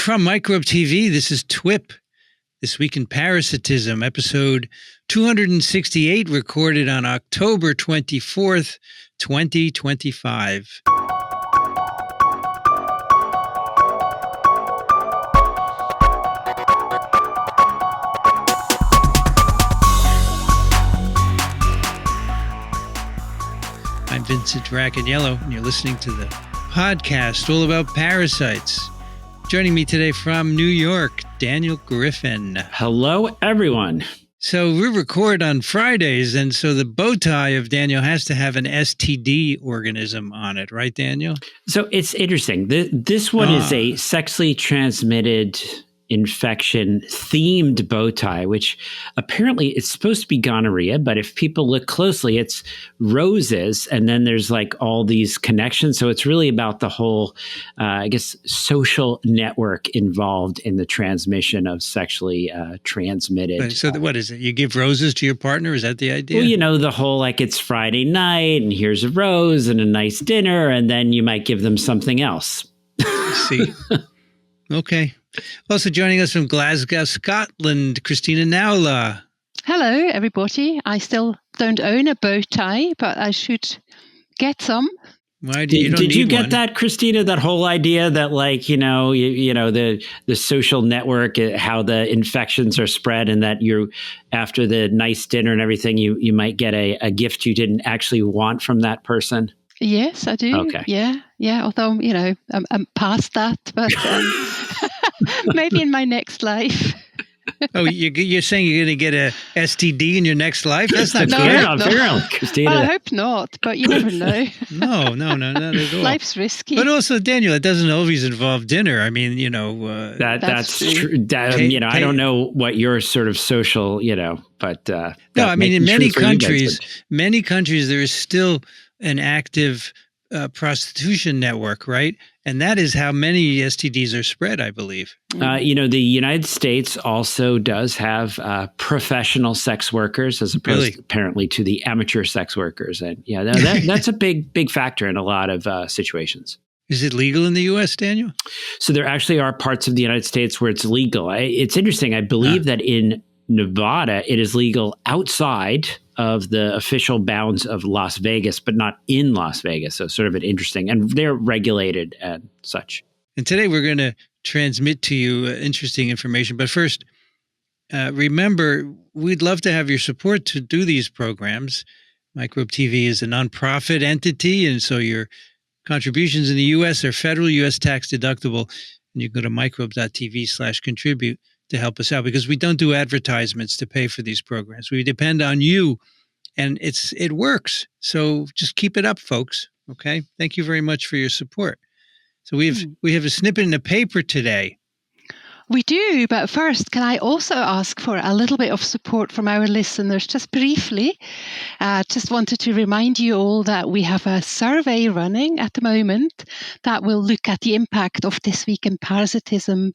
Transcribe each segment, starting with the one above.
from MicrobeTV, this is TWiP, This Week in Parasitism, episode 268, recorded on October 24th, 2025. I'm Vincent Racaniello, and you're listening to the podcast all about parasites. Joining me today from New York, Daniel Griffin. Hello, everyone. So we record on Fridays, and so the bow tie of Daniel has to have an STD organism on it, right, Daniel? So it's interesting. This one is a sexually transmitted infection themed bow tie, which apparently it's supposed to be gonorrhea, but if people look closely, it's roses, and then there's like all these connections. So it's really about the whole, social network involved in the transmission of sexually transmitted. So what is it? You give roses to your partner? Is that the idea? Well, the whole it's Friday night, and here's a rose and a nice dinner, and then you might give them something else. See. Okay. Also joining us from Glasgow, Scotland, Christina Nowla. Hello, everybody. I still don't own a bow tie, but I should get some. Why did you get that, Christina? That whole idea that, the social network, how the infections are spread, and that you, after the nice dinner and everything, you might get a gift you didn't actually want from that person. Yes, I do. Okay. Yeah. Although I'm past that, but maybe in my next life. Oh, you're saying you're going to get a STD in your next life? That's not good. No. Christina. Well, I hope not, but you never know. No, not at all. Life's risky. But also, Daniel, it doesn't always involve dinner. I mean, that's true. I don't know what your sort of social, but no, I mean, in many countries, there is still an active prostitution network, right? And that is how many STDs are spread, I believe. The United States also does have professional sex workers as opposed apparently to the amateur sex workers. And that's a big factor in a lot of situations. Is it legal in the U.S., Daniel? So there actually are parts of the United States where it's legal. It's interesting. I believe that in Nevada, it is legal outside of the official bounds of Las Vegas, but not in Las Vegas. So sort of an interesting, and they're regulated and such. And today we're going to transmit to you interesting information. But first, remember, we'd love to have your support to do these programs. MicrobeTV is a nonprofit entity, and so your contributions in the U.S. are federal, U.S. tax deductible. And you can go to microbe.tv/contribute to help us out, because we don't do advertisements to pay for these programs. We depend on you, and it works. So just keep it up, folks. Okay. Thank you very much for your support. So we have a snippet in the paper today. We do, but first, can I also ask for a little bit of support from our listeners, just briefly? Just wanted to remind you all that we have a survey running at the moment that will look at the impact of This Week in Parasitism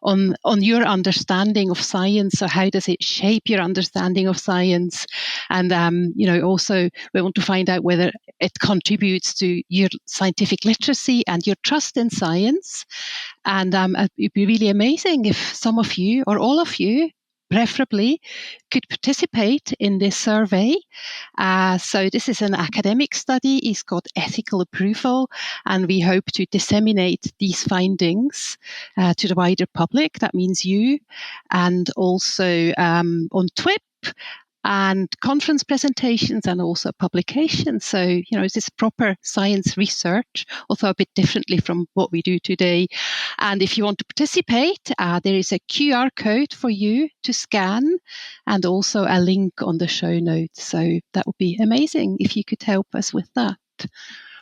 on your understanding of science. So how does it shape your understanding of science? And, also we want to find out whether it contributes to your scientific literacy and your trust in science. And it'd be really amazing if some of you, or all of you, preferably, could participate in this survey. So this is an academic study. It's got ethical approval, and we hope to disseminate these findings to the wider public. That means you, and also on TWiP, and conference presentations, and also publications. So, this proper science research, although a bit differently from what we do today. And if you want to participate, there is a QR code for you to scan, and also a link on the show notes. So that would be amazing if you could help us with that.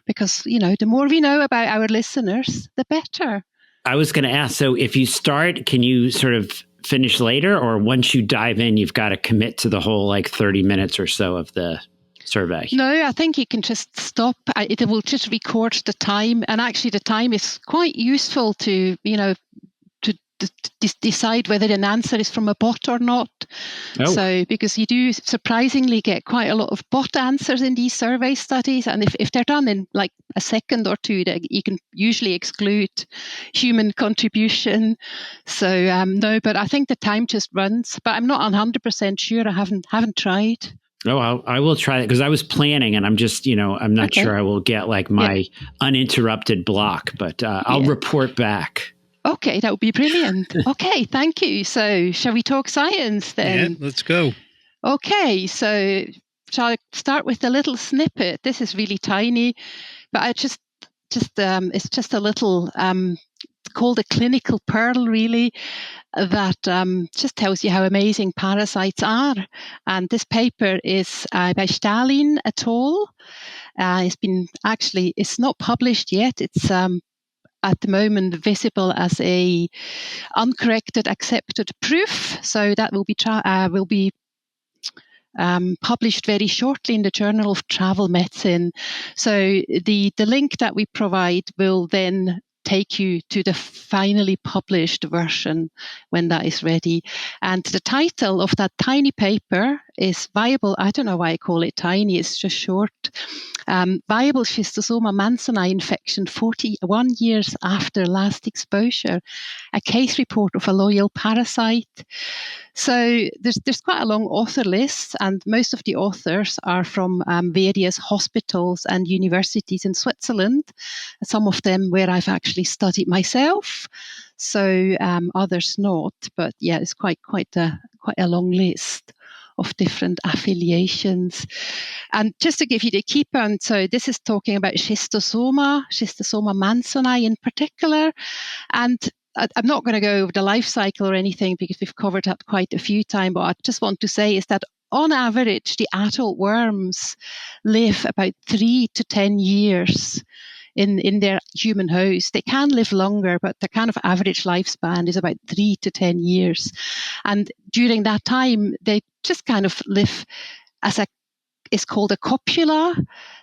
Because, the more we know about our listeners, the better. I was going to ask, so if you start, can you sort of finish later, or once you dive in, you've got to commit to the whole 30 minutes or so of the survey? No, I think you can just stop. It will just record the time. And actually the time is quite useful to decide whether an answer is from a bot or not. Oh. So, because you do surprisingly get quite a lot of bot answers in these survey studies, and if they're done in like a second or two, you can usually exclude human contribution. So no, but I think the time just runs. But I'm not 100% sure. I haven't tried. Oh, I will try it because I was planning, and I'm just, I'm not sure I will get like my uninterrupted block, but I'll report back. Okay, that would be brilliant. Okay, thank you. So shall we talk science then? Yeah, let's go. Okay, so shall I start with a little snippet? This is really tiny, but I just it's just a little called a clinical pearl, really, that just tells you how amazing parasites are. And this paper is by Stalin et al. It's not published yet. It's at the moment visible as a uncorrected accepted proof. So that will be published very shortly in the Journal of Travel Medicine. So the link that we provide will then take you to the finally published version when that is ready. And the title of that tiny paper is Viable, I don't know why I call it tiny, it's just short, Viable Schistosoma mansoni infection 41 years after last exposure, a case report of a loyal parasite. So there's quite a long author list, and most of the authors are from various hospitals and universities in Switzerland, some of them where I've actually studied myself, so others not. But yeah, it's quite a long list of different affiliations. And just to give you the key point, so this is talking about Schistosoma mansoni in particular, and I'm not going to go over the life cycle or anything because we've covered that quite a few times, but I just want to say is that on average, the adult worms live about 3 to 10 years in their human host. They can live longer, but the kind of average lifespan is about 3 to 10 years. And during that time, they just kind of live it's called a copula.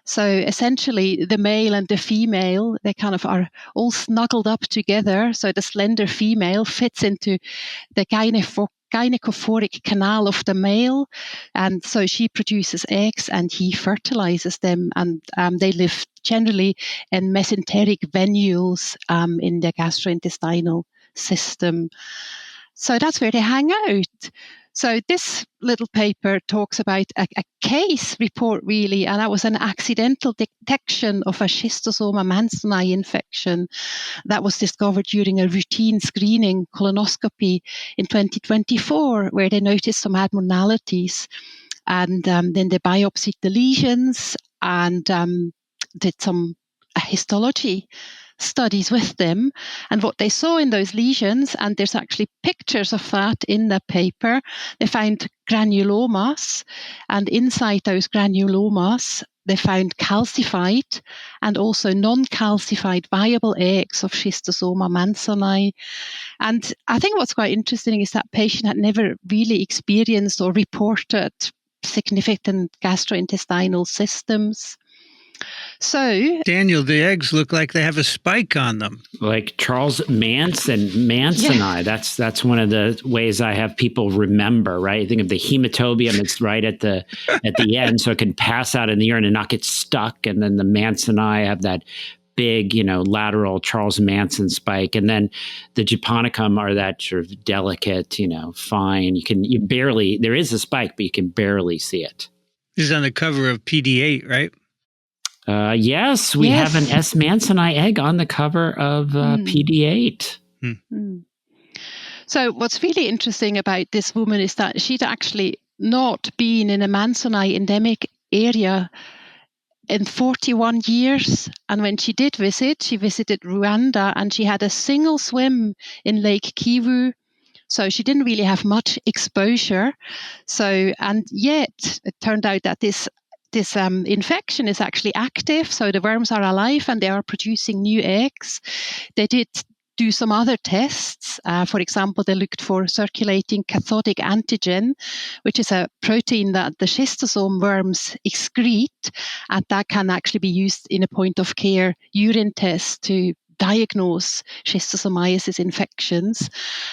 So essentially the male and the female, they kind of are all snuggled up together. So the slender female fits into the gynecophoric canal of the male. And so she produces eggs and he fertilizes them. And they live generally in mesenteric venules in the gastrointestinal system. So that's where they hang out. So this little paper talks about a case report, really, and that was an accidental detection of a Schistosoma mansoni infection that was discovered during a routine screening colonoscopy in 2024, where they noticed some abnormalities. And then they biopsied the lesions and did some histology studies with them, and what they saw in those lesions, and there's actually pictures of that in the paper, they found granulomas, and inside those granulomas they found calcified and also non-calcified viable eggs of Schistosoma mansoni. And I think what's quite interesting is that patient had never really experienced or reported significant gastrointestinal systems. So, Daniel, the eggs look like they have a spike on them. Like Charles Mansoni. Yeah. That's one of the ways I have people remember, right? Think of the hematobium, it's right at the end, so it can pass out in the urine and not get stuck. And then the Mansoni have that big, lateral Charles Manson spike. And then the Japonicum are that sort of delicate, fine. There is a spike, but you can barely see it. This is on the cover of PD8, right? Yes, we have an S. mansoni egg on the cover of PD8. So what's really interesting about this woman is that she'd actually not been in a mansoni endemic area in 41 years. And when she did visit, she visited Rwanda, and she had a single swim in Lake Kivu. So she didn't really have much exposure. So, and yet it turned out that this infection is actually active, so the worms are alive and they are producing new eggs. They did do some other tests. For example, they looked for circulating cathodic antigen, which is a protein that the schistosome worms excrete, and that can actually be used in a point of care urine test to diagnose schistosomiasis infections.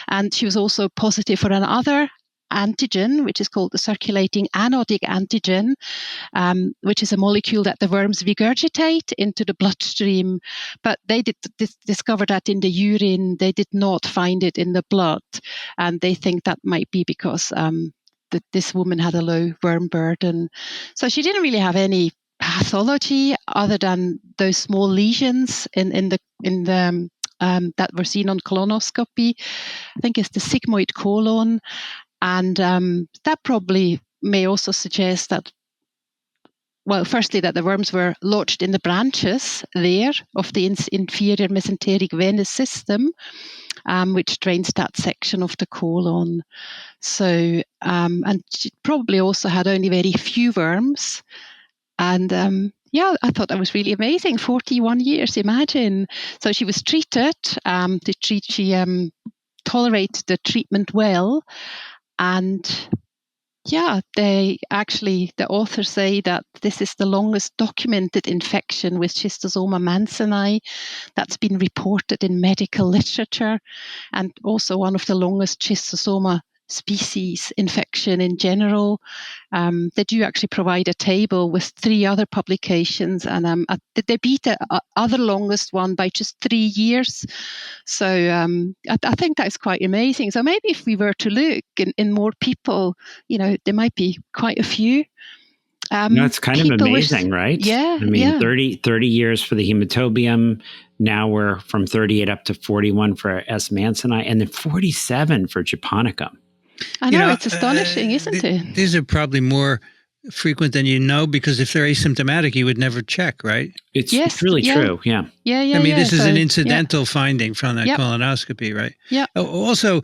And she was also positive for another antigen, which is called the circulating anodic antigen, which is a molecule that the worms regurgitate into the bloodstream. But they did discover that in the urine. They did not find it in the blood. And they think that might be because that this woman had a low worm burden. So she didn't really have any pathology other than those small lesions in the that were seen on colonoscopy. I think it's the sigmoid colon, and that probably may also suggest that, well, firstly, that the worms were lodged in the branches there of the inferior mesenteric venous system, which drains that section of the colon. So, and she probably also had only very few worms. And I thought that was really amazing. 41 years, imagine. So she was treated. She tolerated the treatment well. And the authors say that this is the longest documented infection with Schistosoma mansoni that's been reported in medical literature, and also one of the longest Schistosoma species infection in general. They do actually provide a table with 3 other publications, and they beat the other longest one by just 3 years. So I think that's quite amazing. So maybe if we were to look in more people, there might be quite a few. It's kind of amazing, right? Yeah. I mean, 30 years for the hematobium. Now we're from 38 up to 41 for S. mansoni, and then 47 for japonicum. I know, it's astonishing, isn't it? These are probably more frequent than because if they're asymptomatic, you would never check, right? It's really true, yeah. Yeah. I mean, this is an incidental finding from that colonoscopy, right? Yeah. Also,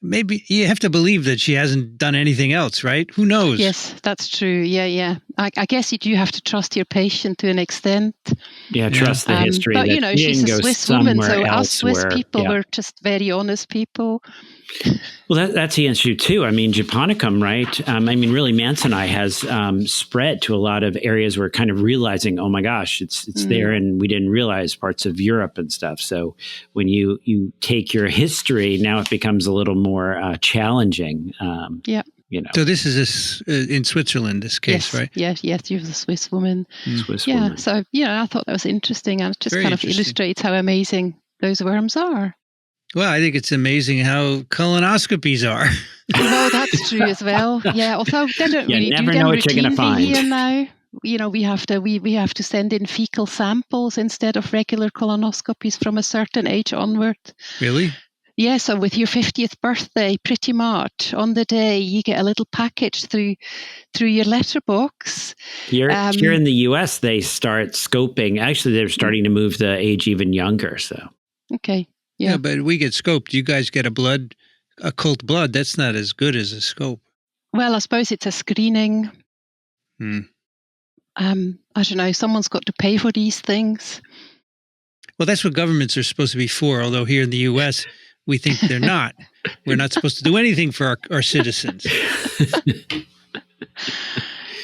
maybe you have to believe that she hasn't done anything else, right? Who knows? Yes, that's true. Yeah. I guess you do have to trust your patient to an extent. Yeah, trust the history. But, she's a Swiss woman, so us Swiss people were just very honest people. Well, that's the issue, too. I mean, japonicum, right? Really, mansoni has spread to a lot of areas where kind of realizing, oh, my gosh, it's there, and we didn't realize parts of Europe and stuff. So when you take your history, now it becomes a little more challenging. So this is in Switzerland, this case, right? Yes, you're the Swiss woman. Woman. So, I thought that was interesting, and it just kind of illustrates how amazing those worms are. Well, I think it's amazing how colonoscopies are. No, that's true as well. Yeah, although they don't really never do know them what you're going to find here now. We have to send in fecal samples instead of regular colonoscopies from a certain age onward. Really? Yeah, so with your 50th birthday, pretty much on the day, you get a little package through your letterbox. Here in the U.S., they start scoping. Actually, they're starting to move the age even younger. So okay. Yeah, but we get scoped. You guys get a cult blood. That's not as good as a scope. Well, I suppose it's a screening. I don't know. Someone's got to pay for these things. Well, that's what governments are supposed to be for. Although here in the U.S., we think they're not. We're not supposed to do anything for our citizens.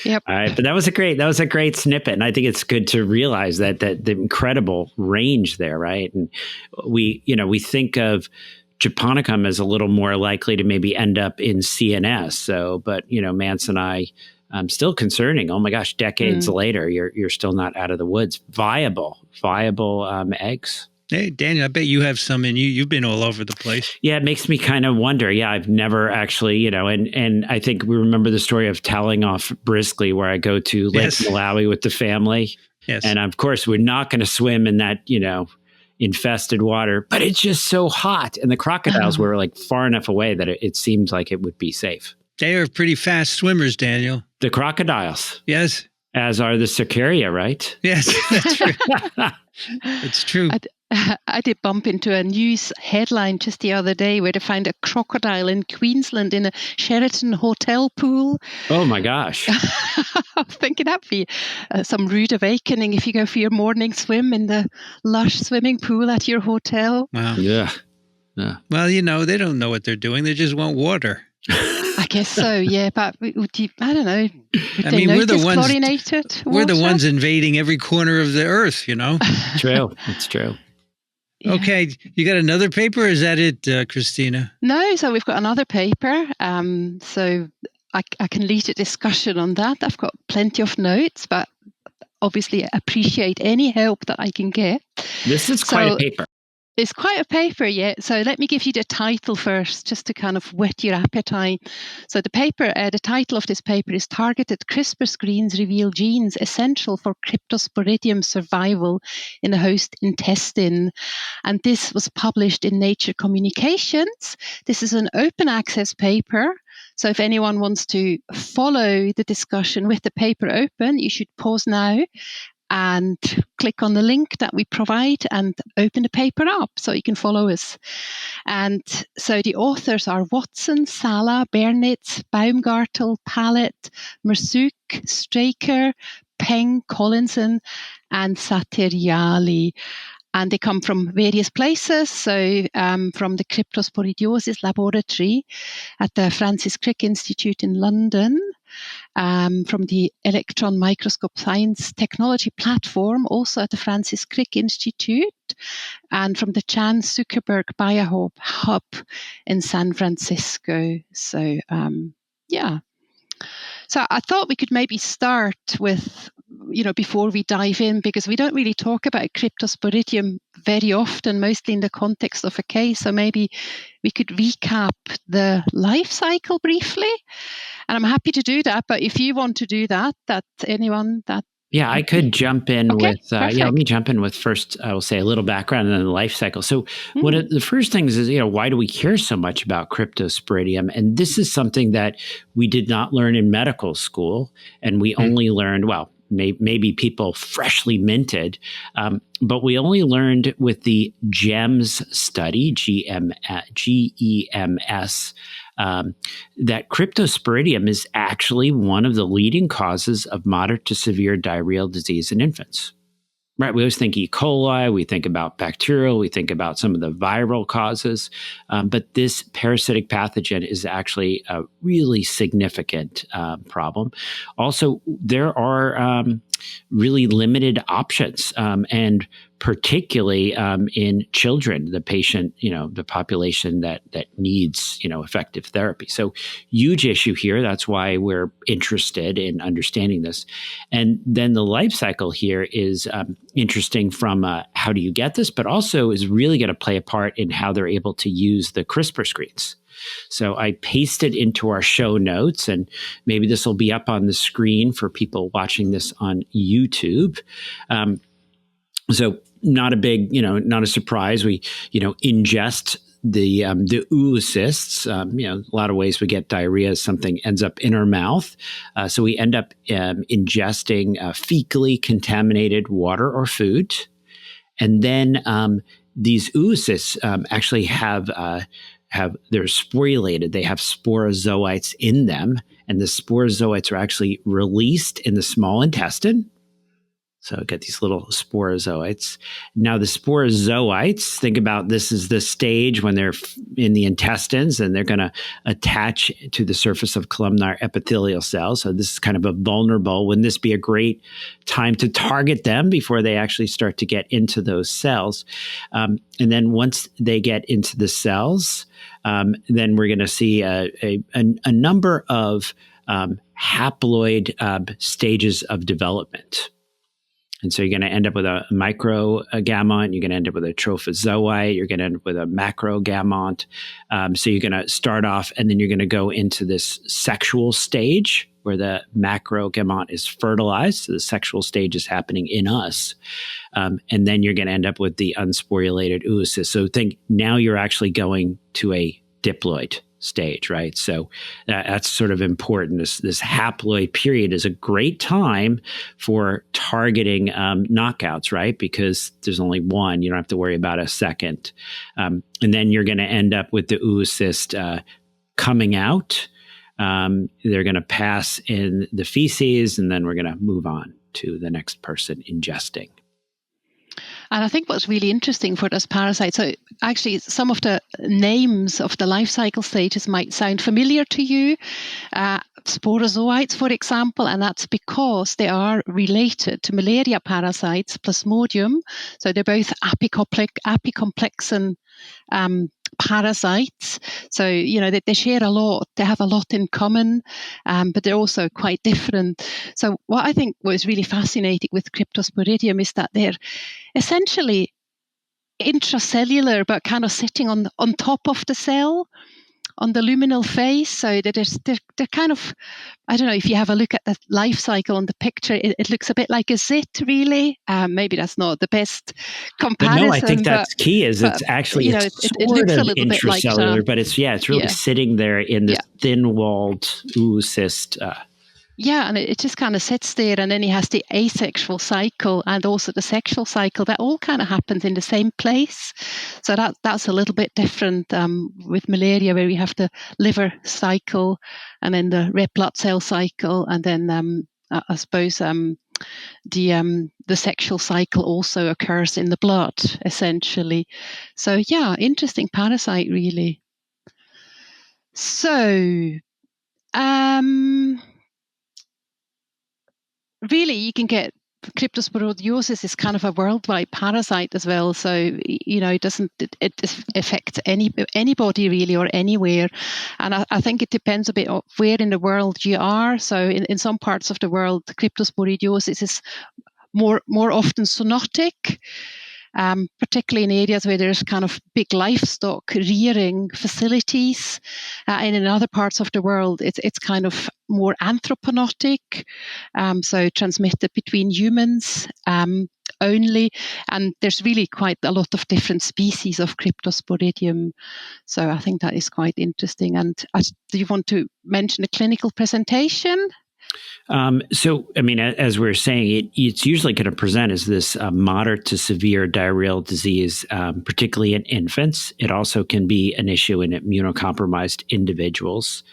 Yep. All right, but that was a great snippet, and I think it's good to realize that the incredible range there, right? And we think of japonicum as a little more likely to maybe end up in CNS. So, but mansoni, still concerning. Oh my gosh, decades later, you're still not out of the woods. Viable eggs. Hey, Daniel, I bet you have some in you. You've been all over the place. Yeah, it makes me kind of wonder. Yeah, I've never actually, and I think we remember the story of toweling off briskly where I go to Lake Malawi with the family. Yes. And of course, we're not going to swim in that, infested water, but it's just so hot. And the crocodiles were like far enough away that it seemed like it would be safe. They are pretty fast swimmers, Daniel. The crocodiles. Yes. As are the cercaria, right? Yes, that's true. It's true. I did bump into a news headline just the other day where they found a crocodile in Queensland in a Sheraton hotel pool. Oh my gosh. I'm thinking that'd be some rude awakening if you go for your morning swim in the lush swimming pool at your hotel. Wow. Yeah. Well, they don't know what they're doing. They just want water. I guess so, yeah. But I don't know. Would they we're the ones chlorinated we're the water? ones invading every corner of the earth, True. It's true. Yeah. Okay, you got another paper? Or is that it, Christina? No, so we've got another paper. So I can lead a discussion on that. I've got plenty of notes, but obviously appreciate any help that I can get. This is quite a paper. It's quite a paper, yeah. So let me give you the title first, just to kind of whet your appetite. So the paper, the title of this paper is Targeted CRISPR Screens Reveal Genes Essential for Cryptosporidium Survival in the Host Intestine. And this was published in Nature Communications. This is an open access paper. So if anyone wants to follow the discussion with the paper open, you should pause now and click on the link that we provide and open the paper up so you can follow us. And so the authors are Watson, Sala, Bernitz, Baumgartel, Pallet, Mersuch, Straker, Peng, Collinson, and Sateriali. And they come from various places. So from the Cryptosporidiosis Laboratory at the Francis Crick Institute in London, from the Electron Microscope Science Technology Platform, also at the Francis Crick Institute, and from the Chan Zuckerberg Biohub in San Francisco. So, yeah. So I thought we could maybe start with, before we dive in, because we don't really talk about Cryptosporidium very often, mostly in the context of a case. So maybe we could recap the life cycle briefly. And I'm happy to do that. But if you want to do that, Yeah, I could jump in Okay, with, let me jump in with first, I will say a little background and then the life cycle. So one of the first things is, why do we care so much about Cryptosporidium? And this is something that we did not learn in medical school. And we only learned, maybe people freshly minted, but we only learned with the GEMS study, GEMS, that Cryptosporidium is actually one of the leading causes of moderate to severe diarrheal disease in infants. Right, we always think E. coli, we think about bacterial, we think about some of the viral causes, but this parasitic pathogen is actually a really significant problem. Also, there are really limited options, and particularly in children, the patient, the population that needs, effective therapy. So huge issue here. That's why we're interested in understanding this. And then the life cycle here is interesting from how do you get this, but also is really going to play a part in how they're able to use the CRISPR screens. So I pasted into our show notes, and maybe this will be up on the screen for people watching this on YouTube. So not a big, not a surprise. We, ingest the oocysts. A lot of ways we get diarrhea. Something ends up in our mouth. So we end up ingesting fecally contaminated water or food. And then these oocysts actually they're sporulated. They have sporozoites in them, and the sporozoites are actually released in the small intestine. So get these little sporozoites. Now the sporozoites, think about this is the stage when they're in the intestines and they're going to attach to the surface of columnar epithelial cells. So this is kind of a vulnerable. Wouldn't this be a great time to target them before they actually start to get into those cells? And then once they get into the cells, then we're going to see a number of haploid stages of development. And so you're going to end up with a microgamete, you're going to end up with a trophozoite, you're going to end up with a macrogamete. So you're going to start off, and then you're going to go into this sexual stage where the macrogamete is fertilized. So the sexual stage is happening in us. And then you're going to end up with the unsporulated oocyst. So think now you're actually going to a diploid stage, right? So that's sort of important. This haploid period is a great time for targeting knockouts, right? Because there's only one. You don't have to worry about a second. And then you're going to end up with the oocyst coming out. They're going to pass in the feces, and then we're going to move on to the next person ingesting. And I think what's really interesting for this parasite, so actually some of the names of the life cycle stages might sound familiar to you. Sporozoites, for example, and that's because they are related to malaria parasites, Plasmodium. So they're both apicomplexan parasites. So, they share a lot. They have a lot in common, but they're also quite different. So what I think was really fascinating with Cryptosporidium is that they're essentially intracellular, but kind of sitting on top of the cell, on the luminal phase. So they're kind of, I don't know, if you have a look at the life cycle on the picture, it looks a bit like a zit, really. Maybe that's not the best comparison. But no, I think that's key. It's actually it looks a little bit like intracellular, but it's really sitting there in this thin-walled oocyst. Yeah, and it just kind of sits there, and then he has the asexual cycle and also the sexual cycle. That all kind of happens in the same place. So that's a little bit different with malaria, where we have the liver cycle and then the red blood cell cycle, and then I suppose the sexual cycle also occurs in the blood, essentially. So yeah, interesting parasite, really. So really, you can get cryptosporidiosis is kind of a worldwide parasite as well. So, it affects anybody really, or anywhere. And I think it depends a bit on where in the world you are. So in some parts of the world, cryptosporidiosis is more often zoonotic. Particularly in areas where there's kind of big livestock rearing facilities. And in other parts of the world, it's kind of more anthropootic, so transmitted between humans only. And there's really quite a lot of different species of Cryptosporidium. So I think that is quite interesting. And do you want to mention a clinical presentation? So, I mean, as we were saying, it's usually going to present as this moderate to severe diarrheal disease, particularly in infants. It also can be an issue in immunocompromised individuals.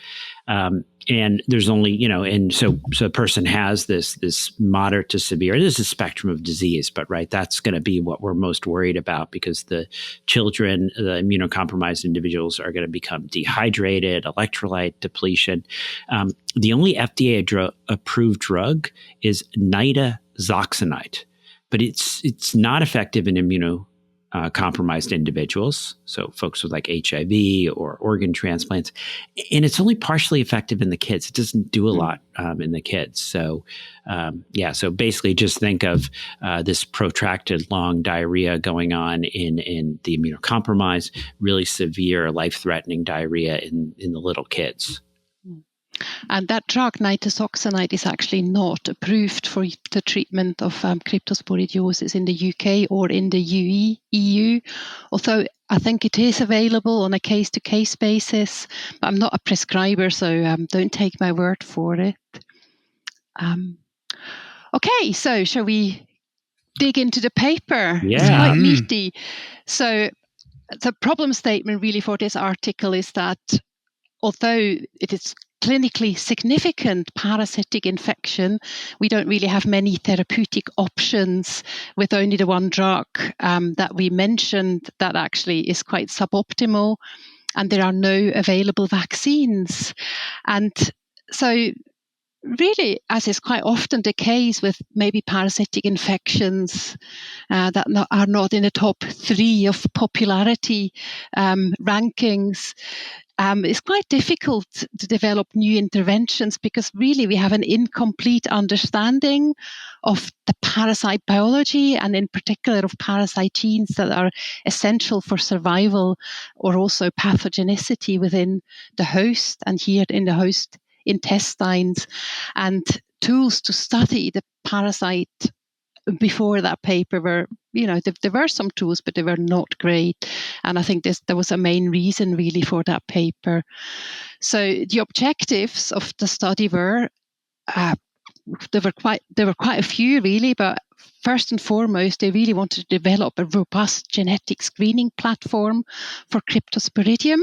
And there's only, and so a person has this moderate to severe, this is a spectrum of disease, but that's going to be what we're most worried about, because the children, the immunocompromised individuals, are going to become dehydrated, electrolyte depletion. The only FDA approved drug is nitazoxanide, but it's not effective in immunocompromised individuals, so folks with like HIV or organ transplants, and it's only partially effective in the kids. It doesn't do a lot in the kids. So, so basically just think of this protracted long diarrhea going on in the immunocompromised, really severe, life-threatening diarrhea in the little kids. And that drug, nitazoxanide, is actually not approved for the treatment of cryptosporidiosis in the UK or in the EU, although I think it is available on a case-to-case basis. But I'm not a prescriber, so don't take my word for it. Okay, so shall we dig into the paper? Yeah. It's quite meaty. So the problem statement really for this article is that although it is clinically significant parasitic infection, we don't really have many therapeutic options with only the one drug that we mentioned that actually is quite suboptimal, and there are no available vaccines. And so really, as is quite often the case with maybe parasitic infections that are not in the top 3 of popularity rankings, it's quite difficult to develop new interventions, because really we have an incomplete understanding of the parasite biology, and in particular of parasite genes that are essential for survival or also pathogenicity within the host, and here in the host intestines. And tools to study the parasite before that paper were, there were some tools, but they were not great. And I think there was a main reason really for that paper. So the objectives of the study were, there were quite a few really, but first and foremost, they really wanted to develop a robust genetic screening platform for Cryptosporidium.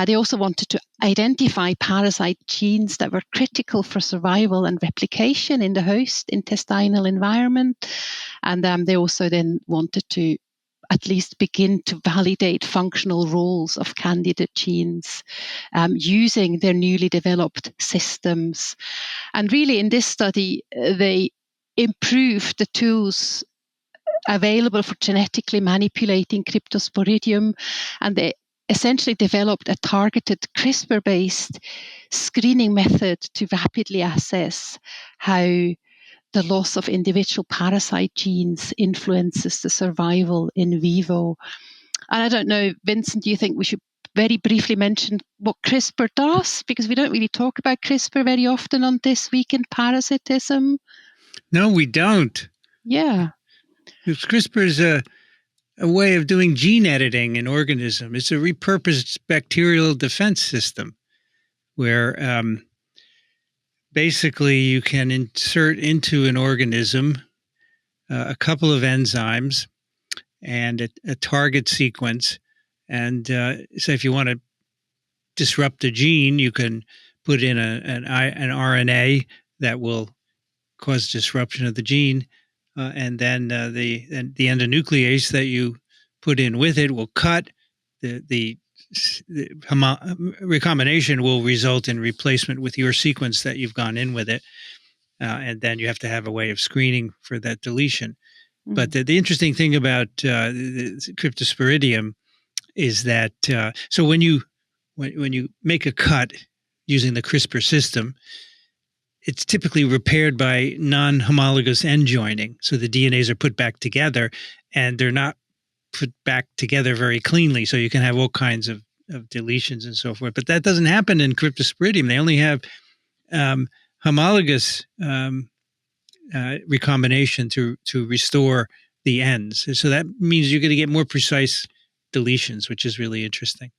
They also wanted to identify parasite genes that were critical for survival and replication in the host intestinal environment. And they also then wanted to at least begin to validate functional roles of candidate genes using their newly developed systems. And really in this study, they improved the tools available for genetically manipulating Cryptosporidium, and they essentially developed a targeted CRISPR-based screening method to rapidly assess how the loss of individual parasite genes influences the survival in vivo. And I don't know, Vincent, do you think we should very briefly mention what CRISPR does? Because we don't really talk about CRISPR very often on This Week in Parasitism. No, we don't. Yeah. CRISPR is a way of doing gene editing in organism. It's a repurposed bacterial defense system where basically you can insert into an organism a couple of enzymes and a target sequence. And so if you want to disrupt a gene, you can put in an RNA that will cause disruption of the gene. And then the endonuclease that you put in with it will cut. The recombination will result in replacement with your sequence that you've gone in with it. And then you have to have a way of screening for that deletion. Mm-hmm. But the interesting thing about the Cryptosporidium is that so when you make a cut using the CRISPR system, it's typically repaired by non-homologous end joining. So the DNAs are put back together, and they're not put back together very cleanly. So you can have all kinds of deletions and so forth. But that doesn't happen in Cryptosporidium. They only have homologous recombination to restore the ends. So that means you're going to get more precise deletions, which is really interesting.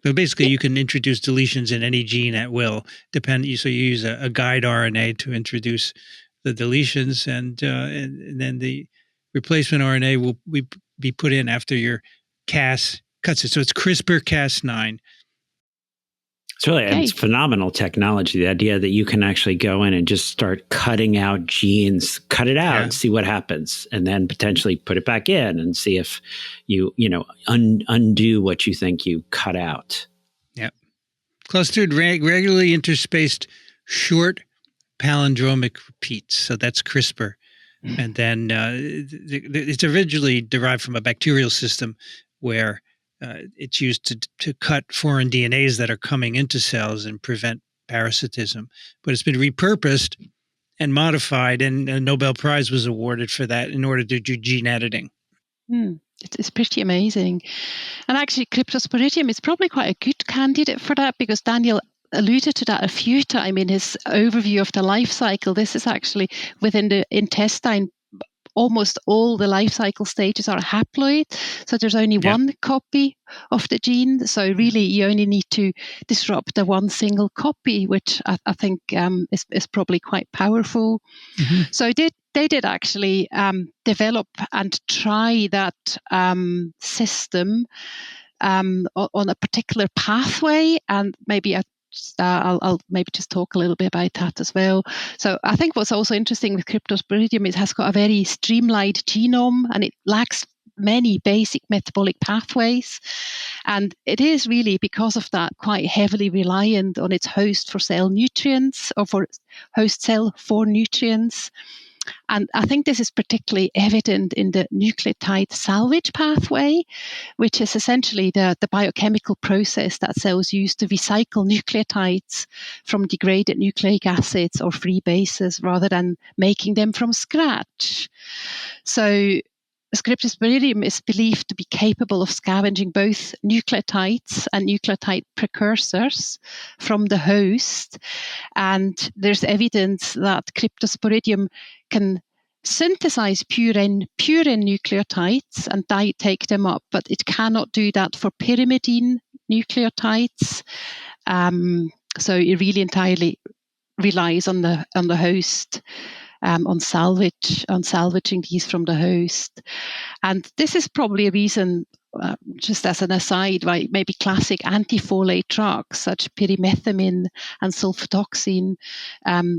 So basically, you can introduce deletions in any gene at will. So you use a guide RNA to introduce the deletions, and then the replacement RNA will be put in after your Cas cuts it. So it's CRISPR-Cas9. It's phenomenal technology. The idea that you can actually go in and just start cutting out genes, cut it out and see what happens, and then potentially put it back in and see if you undo what you think you cut out. Yeah. Clustered, regularly interspaced, short palindromic repeats. So that's CRISPR. And then it's originally derived from a bacterial system where it's used to cut foreign DNAs that are coming into cells and prevent parasitism. But it's been repurposed and modified, and a Nobel Prize was awarded for that in order to do gene editing. It's pretty amazing. And actually, Cryptosporidium is probably quite a good candidate for that, because Daniel alluded to that a few times in his overview of the life cycle. This is actually within the intestine. Almost all the life cycle stages are haploid, so there's only one copy of the gene. So really, you only need to disrupt the one single copy, which I think is probably quite powerful. Mm-hmm. So they did actually develop and try that system on a particular pathway, and maybe I'll maybe just talk a little bit about that as well. So I think what's also interesting with Cryptosporidium is it has got a very streamlined genome, and it lacks many basic metabolic pathways. And it is really, because of that, quite heavily reliant on its host for cell nutrients, or for host cell for nutrients. And I think this is particularly evident in the nucleotide salvage pathway, which is essentially the biochemical process that cells use to recycle nucleotides from degraded nucleic acids or free bases, rather than making them from scratch. So Cryptosporidium is believed to be capable of scavenging both nucleotides and nucleotide precursors from the host. And there's evidence that Cryptosporidium can synthesize purine nucleotides and take them up, but it cannot do that for pyrimidine nucleotides. So it really entirely relies on the host. On salvaging these from the host. And this is probably a reason just as an aside, right, maybe classic antifolate drugs such pyrimethamine and sulfotoxin,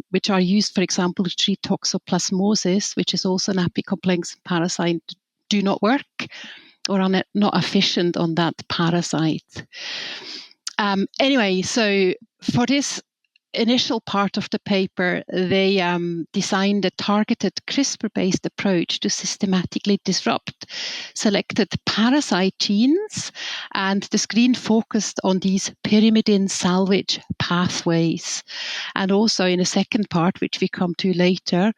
which are used, for example, to treat toxoplasmosis, which is also an apicomplexan parasite, do not work or are not efficient on that parasite. Anyway, so for this initial part of the paper, they designed a targeted CRISPR-based approach to systematically disrupt selected parasite genes, and the screen focused on these pyrimidine salvage pathways. And also in a second part, which we come to later,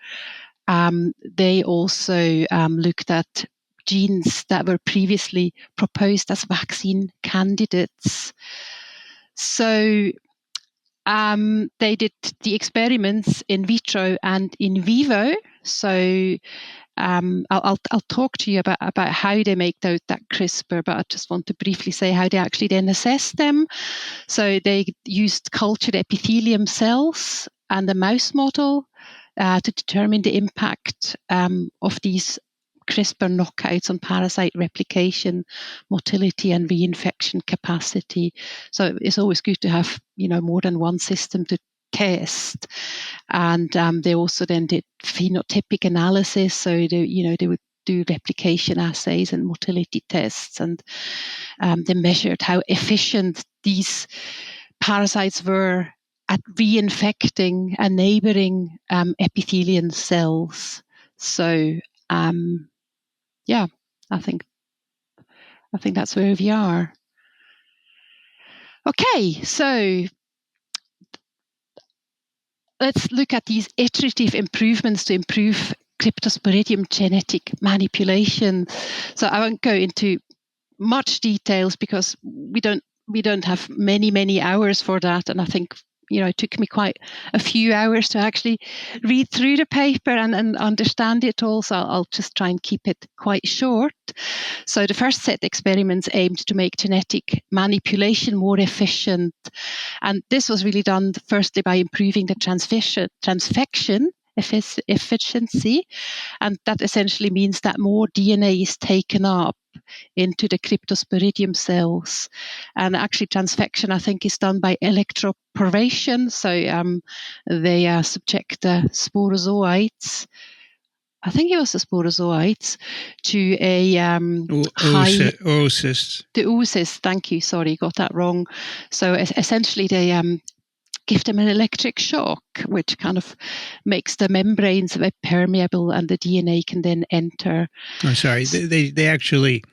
they also looked at genes that were previously proposed as vaccine candidates. So they did the experiments in vitro and in vivo. So I'll talk to you about how they make that CRISPR, but I just want to briefly say how they actually then assess them. So they used cultured epithelium cells and a mouse model to determine the impact of these CRISPR knockouts on parasite replication, motility, and reinfection capacity. So it's always good to have, more than one system to test. And they also then did phenotypic analysis. So they would do replication assays and motility tests, and they measured how efficient these parasites were at reinfecting a neighboring epithelial cells. So I think that's where we are. Okay, so let's look at these iterative improvements to improve Cryptosporidium genetic manipulation. So I won't go into much details because we don't have many hours for that, and I think it took me quite a few hours to actually read through the paper and understand it all, so I'll just try and keep it quite short. So the first set experiments aimed to make genetic manipulation more efficient, and this was really done firstly by improving the transfection efficiency, and that essentially means that more DNA is taken up into the Cryptosporidium cells. And actually transfection, I think, is done by electroporation. So they subject the sporozoites, I think it was the sporozoites, to a oocysts. The oocysts, thank you, sorry, got that wrong. So essentially they give them an electric shock, which kind of makes the membranes permeable and the DNA can then enter. Oh, sorry. They actually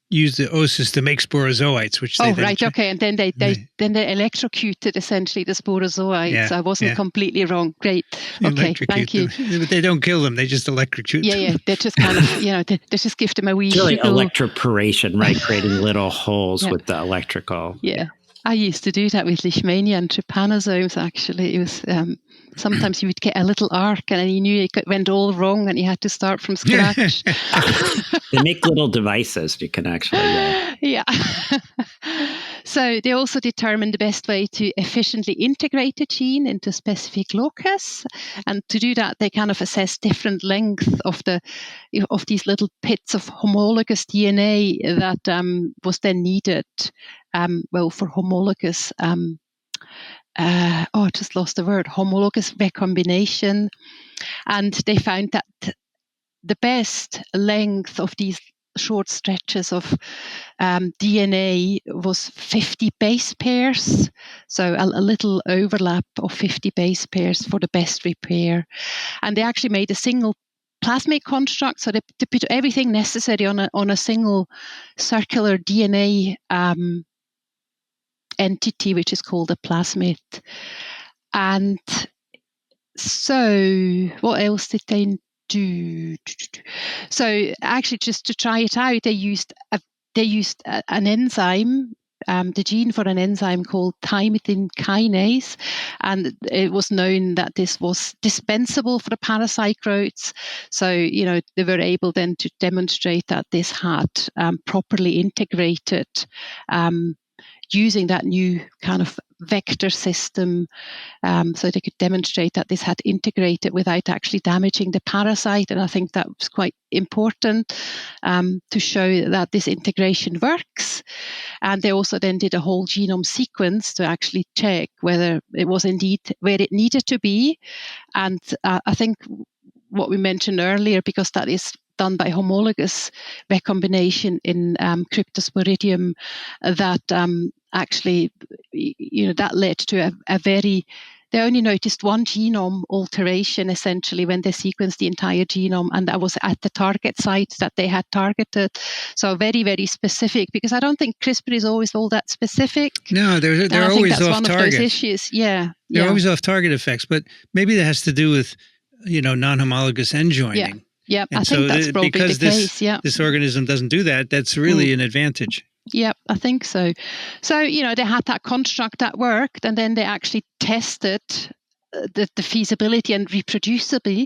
use the oocysts to make sporozoites, which they okay, and then they electrocuted essentially the sporozoites. Yeah, I wasn't completely wrong. Great. Okay, thank you. But they don't kill them; they just electrocute them. Yeah. They just kind of, they just give them a wee. It's really electroporation, right? Creating little holes with the electrical. Yeah. I used to do that with Leishmania and trypanosomes, actually. It was sometimes you would get a little arc and then you knew it went all wrong and you had to start from scratch. They make little devices you can actually... Yeah. So they also determined the best way to efficiently integrate a gene into a specific locus. And to do that, they kind of assess different length of these little pits of homologous DNA that was then needed for homologous, I just lost the word, homologous recombination. And they found that the best length of these short stretches of DNA was 50 base pairs. So a little overlap of 50 base pairs for the best repair. And they actually made a single plasmid construct, so they put everything necessary on a single circular DNA entity, which is called a plasmid. And so what else did they do? So actually, just to try it out, they used an enzyme, the gene for an enzyme called thymidine kinase, and it was known that this was dispensable for the parasite growths. So they were able then to demonstrate that this had properly integrated using that new kind of vector system. So they could demonstrate that this had integrated without actually damaging the parasite. And I think that was quite important to show that this integration works. And they also then did a whole genome sequence to actually check whether it was indeed where it needed to be. And I think what we mentioned earlier, because that is done by homologous recombination in Cryptosporidium, that actually, that led to a very, they only noticed one genome alteration essentially when they sequenced the entire genome, and that was at the target site that they had targeted. So very, very specific, because I don't think CRISPR is always all that specific. No, they're always off target. One of those issues. Yeah. They're always off target effects, but maybe that has to do with, non-homologous end joining. Yeah, I think that's probably the case. Yeah, this organism doesn't do that. That's really an advantage. Yeah, I think so. So, they had that construct that worked, and then they actually tested the feasibility and reproducibility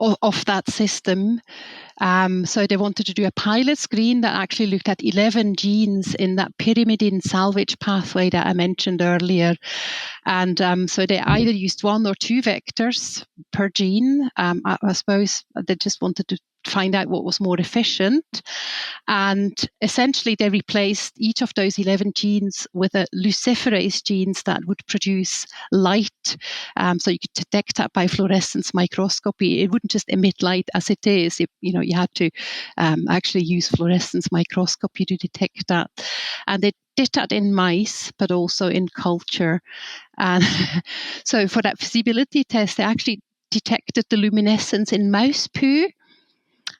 of that system. So they wanted to do a pilot screen that actually looked at 11 genes in that pyrimidine salvage pathway that I mentioned earlier. And so they either used 1 or 2 vectors per gene. I suppose they just wanted to find out what was more efficient. And essentially they replaced each of those 11 genes with a luciferase genes that would produce light. So you could detect that by fluorescence microscopy. It wouldn't just emit light as it is. You had to actually use fluorescence microscopy to detect that. And they did that in mice, but also in culture. And so for that feasibility test, they actually detected the luminescence in mouse poo.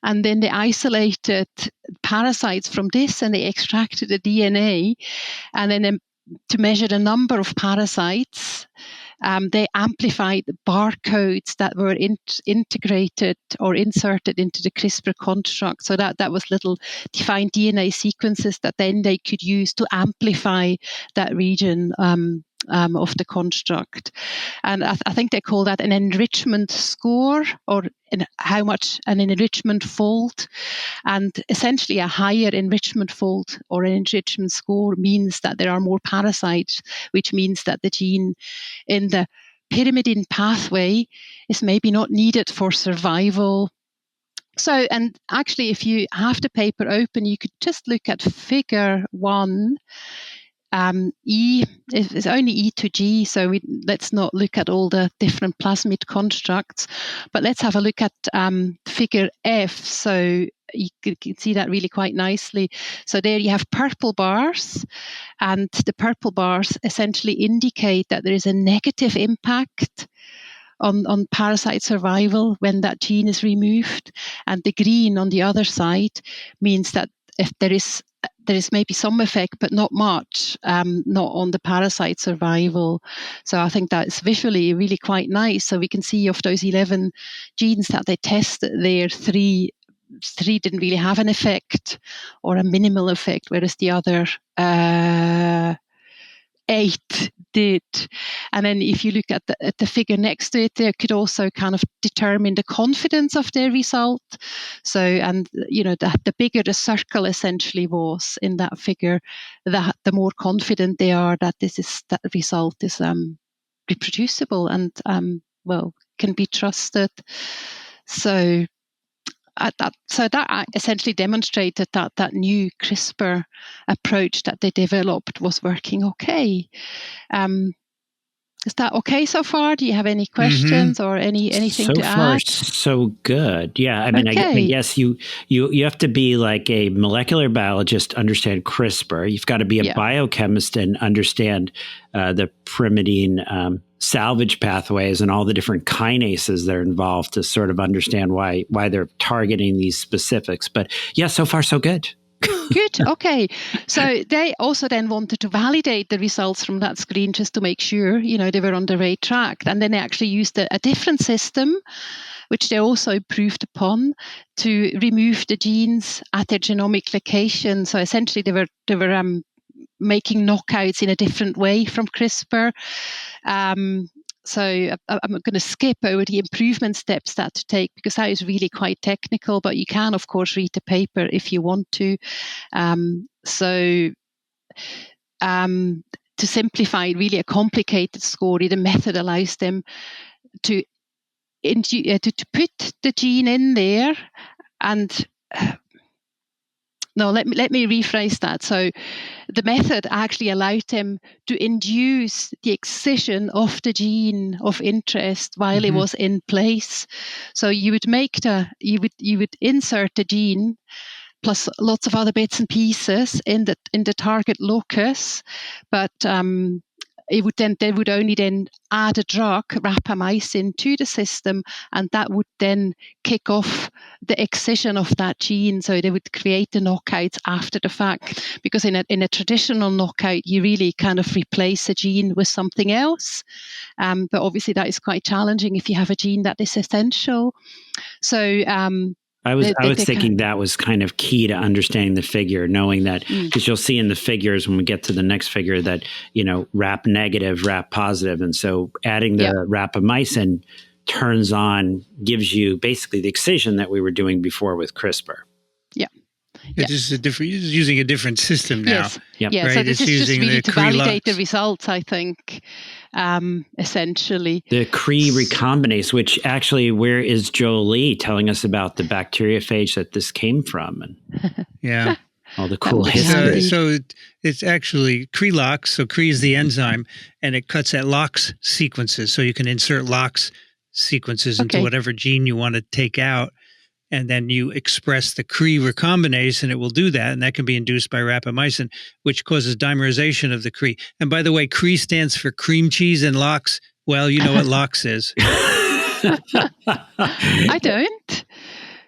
And then they isolated parasites from this, and they extracted the DNA. And then to measure the number of parasites, they amplified the barcodes that were integrated or inserted into the CRISPR construct. So that was little defined DNA sequences that then they could use to amplify that region of the construct. And I think they call that an enrichment score, or how much an enrichment fold. And essentially a higher enrichment fold or an enrichment score means that there are more parasites, which means that the gene in the pyrimidine pathway is maybe not needed for survival. So, and actually, if you have the paper open, you could just look at figure 1. E is only E to G, so let's not look at all the different plasmid constructs, but let's have a look at figure F. So you can see that really quite nicely. So there you have purple bars, and the purple bars essentially indicate that there is a negative impact on parasite survival when that gene is removed, and the green on the other side means that if there is maybe some effect, but not much, not on the parasite survival. So I think that's visually really quite nice. So we can see of those 11 genes that they tested there, three didn't really have an effect or a minimal effect, whereas the other 8 did. And then if you look at the figure next to it, they could also kind of determine the confidence of their result. So, and the bigger the circle essentially was in that figure, the more confident they are that that result is reproducible and can be trusted. So that essentially demonstrated that new CRISPR approach that they developed was working okay. Is that okay so far? Do you have any questions or anything to add? So far, so good. Yeah, I mean, I guess you have to be like a molecular biologist to understand CRISPR. You've got to be a biochemist and understand the pyrimidine salvage pathways and all the different kinases that are involved to sort of understand why they're targeting these specifics. But yeah, so far so good. Good. Okay. So they also then wanted to validate the results from that screen just to make sure, they were on the right track. And then they actually used a different system, which they also improved upon, to remove the genes at their genomic location. So essentially they were making knockouts in a different way from CRISPR. So I'm going to skip over the improvement steps that to take, because that is really quite technical, but you can, of course, read the paper if you want to. to simplify really a complicated story, the method allows them to put the gene in there and no, let me rephrase that. So the method actually allowed them to induce the excision of the gene of interest while it was in place. So you would you would insert the gene plus lots of other bits and pieces in the target locus, but they would only then add a drug, rapamycin, to the system, and that would then kick off the excision of that gene. So they would create the knockouts after the fact, because in a traditional knockout, you really kind of replace a gene with something else. But obviously that is quite challenging if you have a gene that is essential. So I was thinking that was kind of key to understanding the figure, knowing that, because you'll see in the figures when we get to the next figure that, RAP negative, RAP positive. And so adding the rapamycin turns on, gives you basically the excision that we were doing before with CRISPR. Yeah. It's just using a different system now. Yes. Yep. Yeah. Right? So this is just really to validate the Lux. results, I think, essentially. The Cre recombinase, which actually, where is Jolie telling us about the bacteriophage that this came from? And yeah. All the cool history. So it's actually Cre-Lox. So Cre is the enzyme, and it cuts at LOX sequences. So you can insert LOX sequences into whatever gene you want to take out. And then you express the Cre recombinase, and it will do that. And that can be induced by rapamycin, which causes dimerization of the Cre. And by the way, Cre stands for cream cheese, and LOX, well, you know what LOX is. I don't.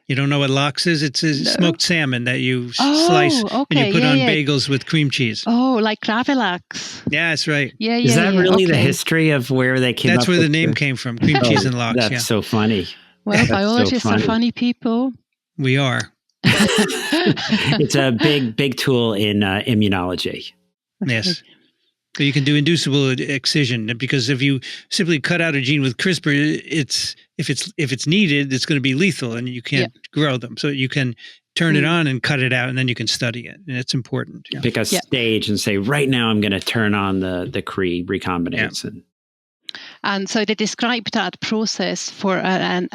You don't know what LOX is? It's a smoked salmon that you slice and you put on bagels with cream cheese. Oh, like Gravelax. Yeah, that's right. Yeah, is that really the history of where they came up? That's where the name came from, cream cheese and LOX. That's so funny. Well, biologists are funny people. We are. It's a big tool in immunology. Yes. So you can do inducible excision, because if you simply cut out a gene with CRISPR, if it's needed, it's going to be lethal, and you can't grow them. So you can turn it on and cut it out, and then you can study it, and it's important. Yeah. Pick a stage and say, right now I'm going to turn on the Cre recombinase. Yeah. And so they described that process for an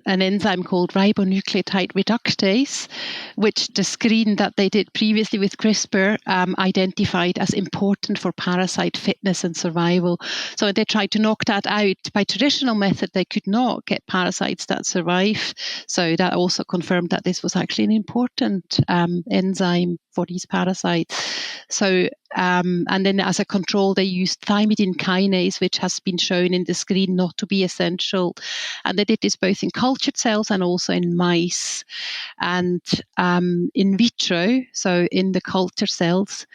enzyme called ribonucleotide reductase, which the screen that they did previously with CRISPR identified as important for parasite fitness and survival. So they tried to knock that out. By traditional method, they could not get parasites that survive. So that also confirmed that this was actually an important enzyme for these parasites. So, and then as a control, they used thymidine kinase, which has been shown in the screen not to be essential. And they did this both in cultured cells and also in mice. And in vitro, so in the culture cells,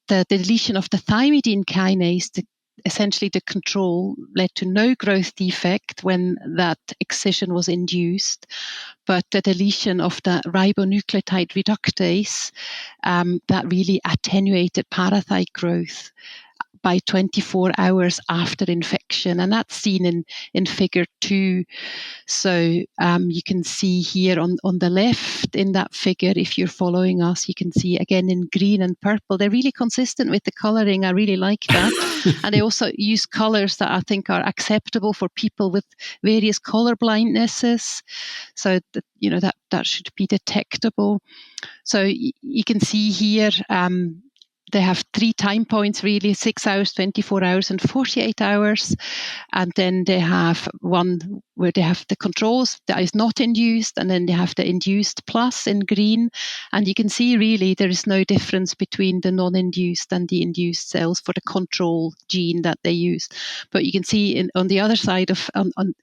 the deletion of the thymidine kinase, essentially the control, led to no growth defect when that excision was induced, but the deletion of the ribonucleotide reductase that really attenuated parasite growth by 24 hours after infection. And that's seen in figure 2. So you can see here on the left in that figure, if you're following us, you can see again in green and purple. They're really consistent with the coloring. I really like that. And they also use colors that I think are acceptable for people with various color blindnesses. So that should be detectable. So you can see here, they have 3 time points, really, 6 hours, 24 hours, and 48 hours. And then they have one where they have the controls that is not induced, and then they have the induced plus in green. And you can see, really, there is no difference between the non-induced and the induced cells for the control gene that they use. But you can see on the other side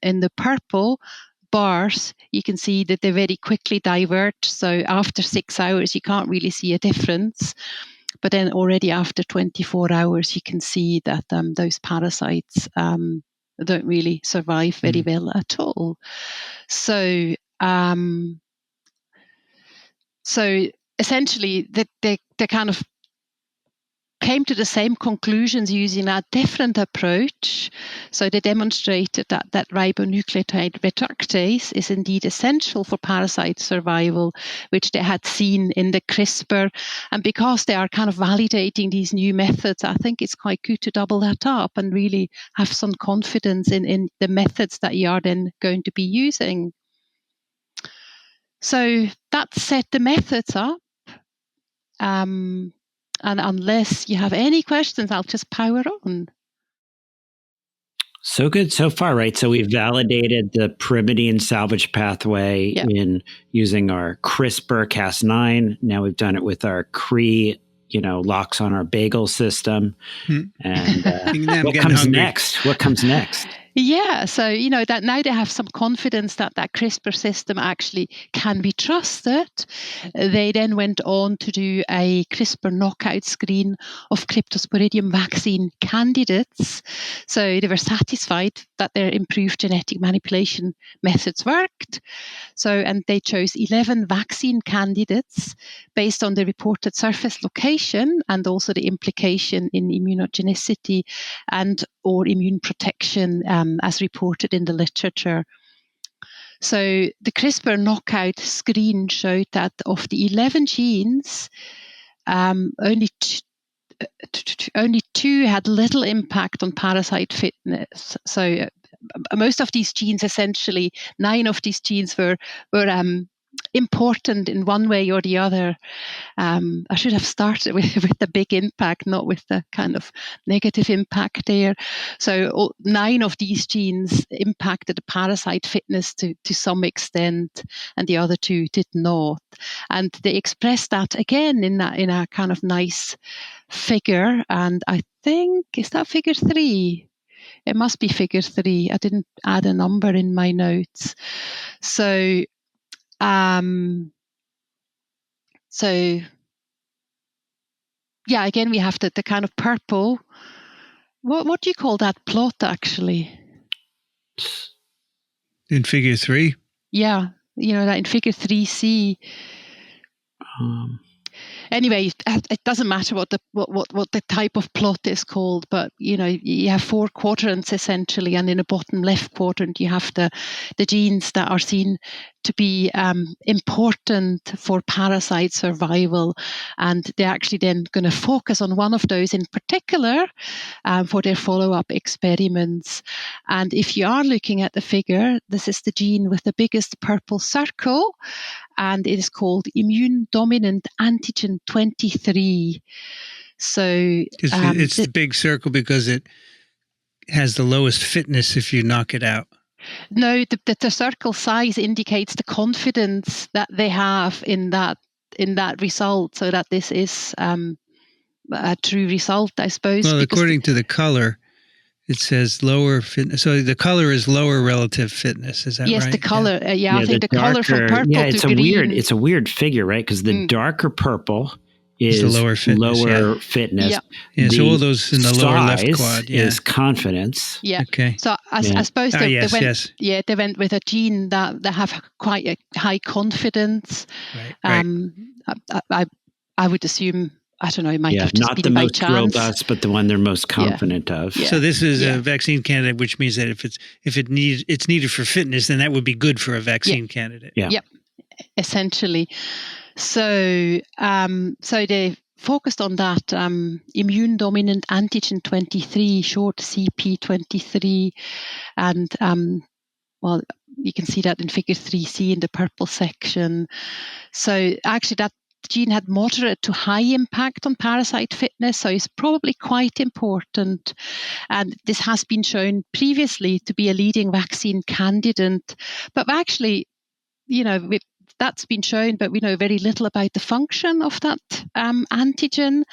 in the purple bars, you can see that they very quickly divert. So after 6 hours, you can't really see a difference. But then already after 24 hours, you can see that those parasites don't really survive very well at all. So, so essentially, they kind of came to the same conclusions using a different approach. So they demonstrated that ribonucleotide reductase is indeed essential for parasite survival, which they had seen in the CRISPR. And because they are kind of validating these new methods, I think it's quite good to double that up and really have some confidence in the methods that you are then going to be using. So that set the methods up. And unless you have any questions, I'll just power on. So good so far, right? So we've validated the pyrimidine salvage pathway in using our CRISPR-Cas9. Now we've done it with our CRE, locks on our bagel system. And what comes next? What comes next? Yeah, so that now they have some confidence that CRISPR system actually can be trusted. They then went on to do a CRISPR knockout screen of Cryptosporidium vaccine candidates. So they were satisfied that their improved genetic manipulation methods worked. And they chose 11 vaccine candidates based on the reported surface location and also the implication in immunogenicity and or immune protection as reported in the literature. So the CRISPR knockout screen showed that of the 11 genes, only two had little impact on parasite fitness. So most of these genes, essentially 9 of these genes were important in one way or the other. I should have started with the big impact, not with the kind of negative impact there. So 9 of these genes impacted the parasite fitness to some extent, and the other 2 did not. And they expressed that again in a kind of nice figure. And I think, is that figure 3? It must be figure 3. I didn't add a number in my notes. So again, we have the kind of purple. What do you call that plot, actually? In figure 3? Yeah, that in figure 3C. Anyway, it doesn't matter what the type of plot is called, but you have 4 quadrants essentially, and in the bottom left quadrant you have the genes that are seen to be important for parasite survival, and they're actually then going to focus on one of those in particular for their follow-up experiments. And if you are looking at the figure, this is the gene with the biggest purple circle, and it is called immune dominant antigen 23. So it's the big circle because it has the lowest fitness if you knock it out. No, the circle size indicates the confidence that they have in that result, so that this is a true result, I suppose. Well, according to the color, it says lower fitness. So the color is lower relative fitness. Is that right? Yes, the color. I think the color from purple to green. It's a weird figure, right? Because the darker purple is the lower fitness. Yeah. So all those in the lower left quad is confidence. Yeah. Okay. So I suppose they went with a gene that have quite a high confidence. Right. I would assume. I don't know. It might have just not been the by most chance. robust, but the one they're most confident of. Yeah. So this is a vaccine candidate, which means that it's needed for fitness, then that would be good for a vaccine candidate. Yeah. Yep. Essentially. So they focused on that immune dominant antigen 23, short CP23, and you can see that in figure 3C in the purple section. So actually that gene had moderate to high impact on parasite fitness, so it's probably quite important. And this has been shown previously to be a leading vaccine candidate. But actually, that's been shown, but we know very little about the function of that antigen,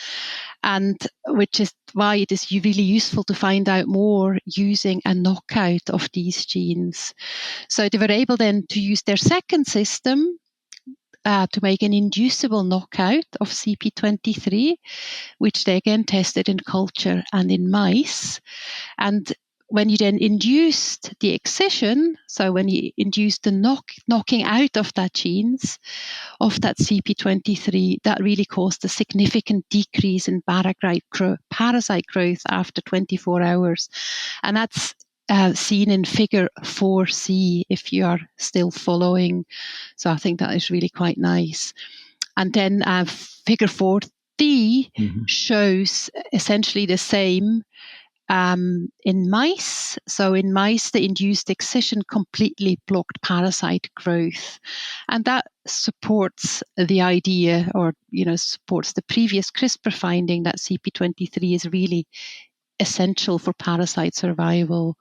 and which is why it is really useful to find out more using a knockout of these genes. So they were able then to use their second system to make an inducible knockout of CP23, which they again tested in culture and in mice. And when you then induced the excision, so when you induced the knocking out of that genes, of that CP23, that really caused a significant decrease in parasite growth after 24 hours. And that's seen in figure 4C, if you are still following. So I think that is really quite nice. And then figure 4D shows essentially the same in mice. So in mice, the induced excision completely blocked parasite growth. And that supports the idea, or, supports the previous CRISPR finding that CP23 is really essential for parasite survival.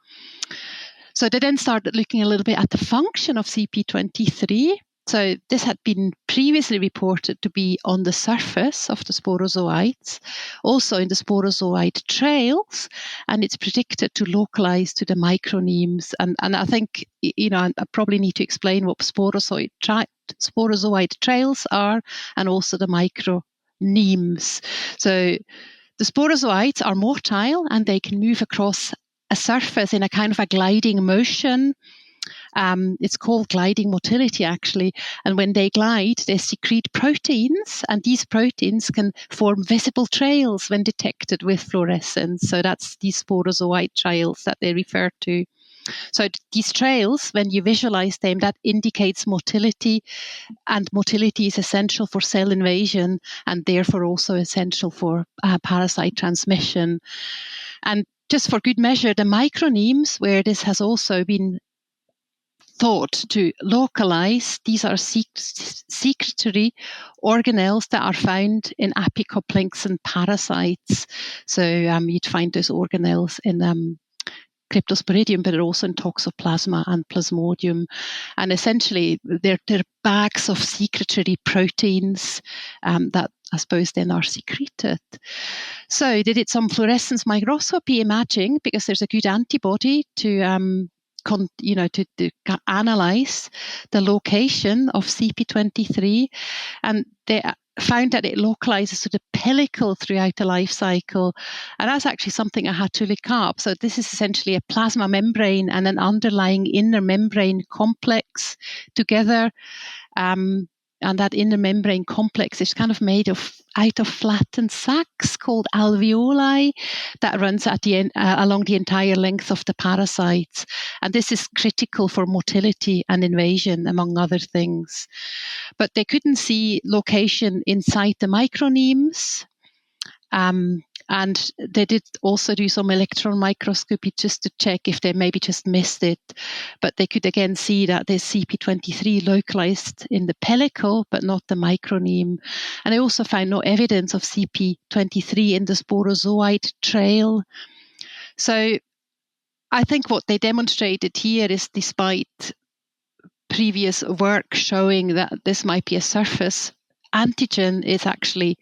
So they then started looking a little bit at the function of CP23. So this had been previously reported to be on the surface of the sporozoites, also in the sporozoite trails, and it's predicted to localize to the micronemes. And I think, I probably need to explain what sporozoite trails are, and also the micronemes. So the sporozoites are motile, and they can move across a surface in a kind of a gliding motion. It's called gliding motility, actually. And when they glide, they secrete proteins, and these proteins can form visible trails when detected with fluorescence. So that's these sporozoite trails that they refer to. So these trails, when you visualize them, that indicates motility, and motility is essential for cell invasion, and therefore also essential for parasite transmission. And just for good measure, the micronemes, where this has also been thought to localize, these are secretory organelles that are found in apicoplinks and parasites. So you'd find those organelles in Cryptosporidium, but also in Toxoplasma and Plasmodium. And essentially, they're bags of secretory proteins that I suppose then are secreted. So they did some fluorescence microscopy imaging, because there's a good antibody to analyze the location of CP23, and they found that it localizes to the pellicle throughout the life cycle. And that's actually something I had to look up. So this is essentially a plasma membrane and an underlying inner membrane complex together. And that inner membrane complex is kind of made out of flattened sacs called alveoli that runs at the end, along the entire length of the parasites. And this is critical for motility and invasion, among other things. But they couldn't see location inside the micronemes. And they did also do some electron microscopy just to check if they maybe just missed it. But they could again see that there's CP23 localized in the pellicle, but not the microneme. And they also found no evidence of CP23 in the sporozoite trail. So I think what they demonstrated here is, despite previous work showing that this might be a surface antigen, is actually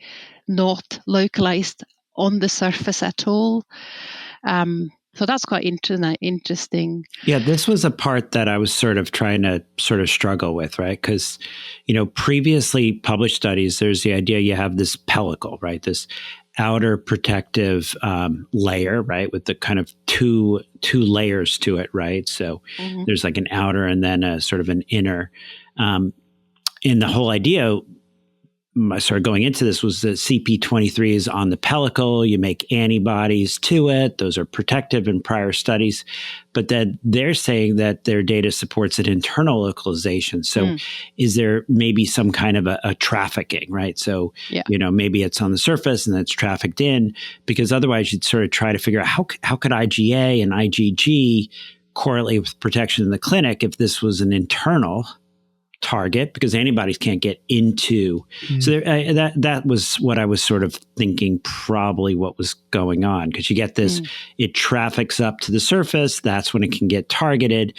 not localized on the surface at all. So that's quite interesting. Yeah, this was a part that I was sort of trying to struggle with, right? Because, previously published studies, there's the idea you have this pellicle, right? This outer protective layer, right? With the kind of two layers to it, right? So there's like an outer and then a sort of an inner. And the whole idea, sort of going into this, was that CP23 is on the pellicle. You make antibodies to it. Those are protective in prior studies. But then they're saying that their data supports an internal localization. So is there maybe some kind of a trafficking, right? So, maybe it's on the surface and it's trafficked in, because otherwise you'd sort of try to figure out how could IgA and IgG correlate with protection in the clinic if this was an internal target, because antibodies can't get into. So that was what I was sort of thinking, probably what was going on, because you get this, it traffics up to the surface. That's when it can get targeted.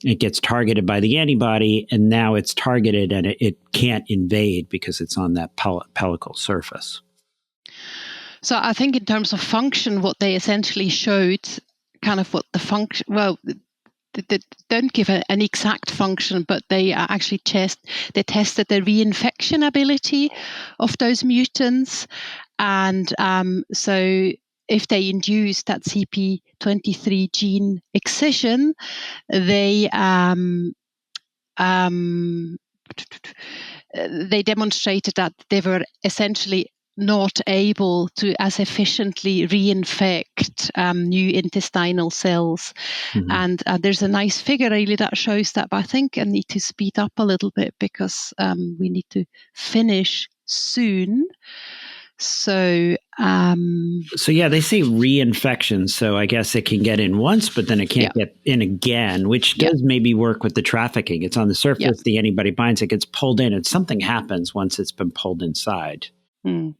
It gets targeted by the antibody, and now it's targeted and it can't invade because it's on that pellicle surface. So I think in terms of function, what they essentially showed, kind of what the function, they don't give an exact function, but they actually tested the reinfection ability of those mutants. And so if they induce that CP23 gene excision, they demonstrated that they were essentially not able to as efficiently reinfect new intestinal cells. Mm-hmm. And there's a nice figure really that shows that, but I think I need to speed up a little bit because we need to finish soon. So yeah, they say reinfection. So I guess it can get in once, but then it can't get in again, which does maybe work with the trafficking. It's on the surface, the antibody binds, it gets pulled in, and something happens once it's been pulled inside. Mm.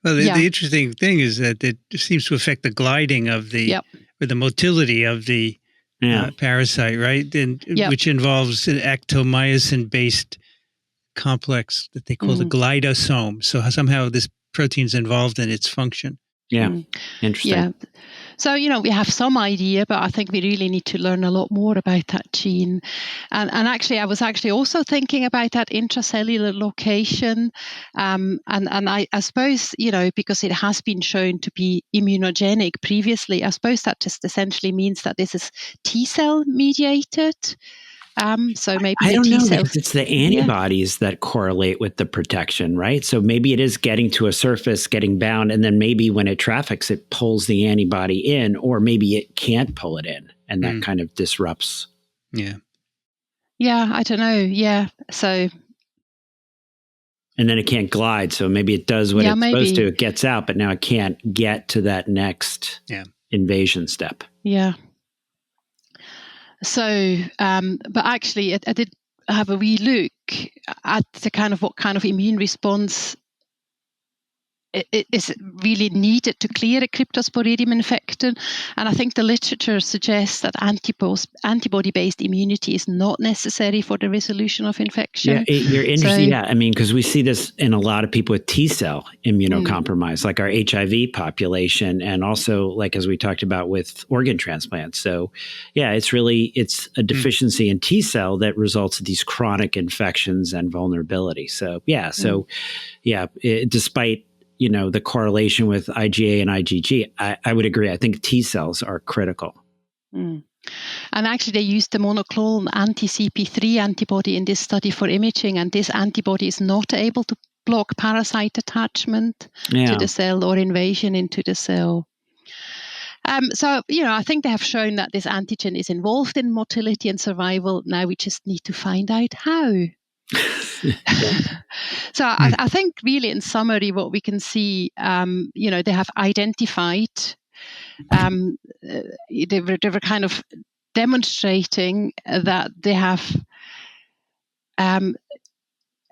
Well, the interesting thing is that it seems to affect the gliding of the, or the motility of the parasite, right? And which involves an actomyosin-based complex that they call the glidosome. So somehow this protein's involved in its function. Yeah, interesting. Yeah. So, we have some idea, but I think we really need to learn a lot more about that gene. And actually, I was actually also thinking about that intracellular location. And I suppose, because it has been shown to be immunogenic previously, I suppose that just essentially means that this is T-cell mediated. So maybe I don't know, T-cells, because it's the antibodies that correlate with the protection, right? So maybe it is getting to a surface, getting bound, and then maybe when it traffics, it pulls the antibody in, or maybe it can't pull it in, and that kind of disrupts. Yeah. Yeah, I don't know. Yeah. So. And then it can't glide. So maybe it does what it's supposed to. It gets out, but now it can't get to that next invasion step. Yeah. So, but actually, I did have a wee look at the what kind of immune response it is really needed to clear a Cryptosporidium infection. And I think the literature suggests that antibody-based immunity is not necessary for the resolution of infection. Yeah, you're interested. I mean, because we see this in a lot of people with T-cell immunocompromise, like our HIV population, and also, like, as we talked about with organ transplants. So, it's a deficiency in T-cell that results in these chronic infections and vulnerability. So, despite the correlation with IgA and IgG, I would agree. I think T cells are critical. And actually, they used the monoclonal anti-CP3 antibody in this study for imaging, and this antibody is not able to block parasite attachment to the cell or invasion into the cell. So, I think they have shown that this antigen is involved in motility and survival. Now we just need to find out how. So I think really in summary what we can see, they have identified, they were kind of demonstrating that they have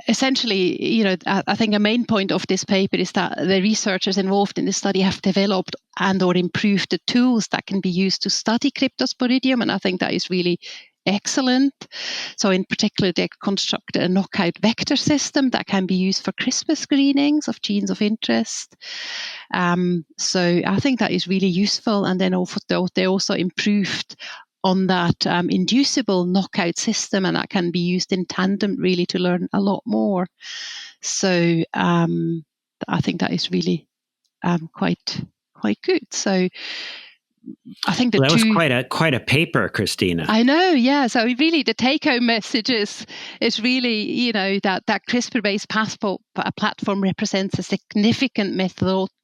essentially, I think a main point of this paper is that the researchers involved in the study have developed and or improved the tools that can be used to study Cryptosporidium, and I think that is really excellent. So in particular, they constructed a knockout vector system that can be used for CRISPR screenings of genes of interest. So I think that is really useful. And then they also improved on that inducible knockout system, and that can be used in tandem really to learn a lot more. So I think that is really quite good. So I think that was quite a paper, Christina. I know, yeah. So really, the take-home message is really, that CRISPR-based platform represents a significant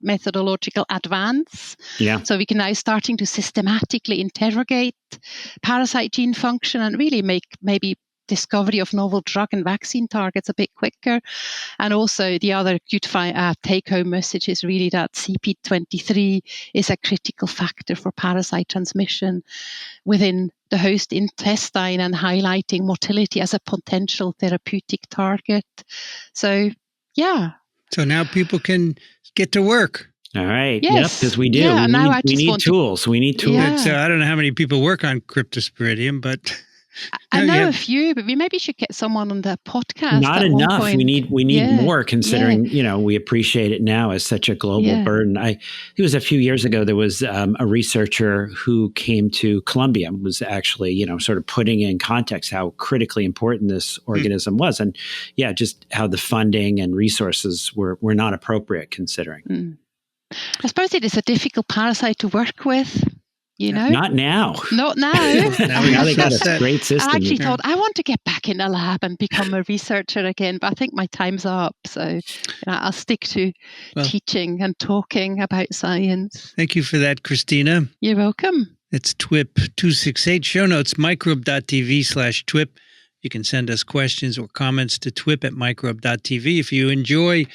methodological advance. Yeah. So we can now starting to systematically interrogate parasite gene function and really make maybe discovery of novel drug and vaccine targets a bit quicker. And also the other good take-home message is really that CP23 is a critical factor for parasite transmission within the host intestine and highlighting motility as a potential therapeutic target. So, So now people can get to work. All right. Yes. Because we do. Yeah, we need tools. We need tools. Yeah. So I don't know how many people work on Cryptosporidium, but I know a few, but we maybe should get someone on the podcast. Not enough. We need more, considering we appreciate it now as such a global burden. It was a few years ago. There was a researcher who came to Columbia, was actually sort of putting in context how critically important this organism was, and just how the funding and resources were not appropriate considering. I suppose it is a difficult parasite to work with. Not now. Not now. Now they got a great system. I actually thought I want to get back in the lab and become a researcher again, but I think my time's up. So I'll stick to teaching and talking about science. Thank you for that, Christina. You're welcome. It's TWiP 268. Show notes, microbe.tv/TWiP. You can send us questions or comments to TWiP@microbe.tv. If you enjoy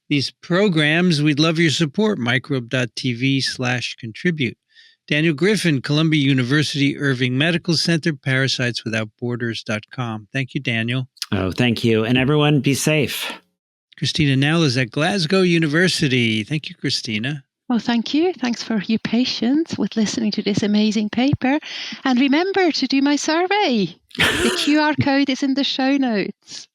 these programs, we'd love your support, microbe.tv/contribute. Daniel Griffin, Columbia University Irving Medical Center, parasiteswithoutborders.com. Thank you, Daniel. Oh, thank you. And everyone, be safe. Christina Nell is at Glasgow University. Thank you, Christina. Well, thank you. Thanks for your patience with listening to this amazing paper. And remember to do my survey. The QR code is in the show notes.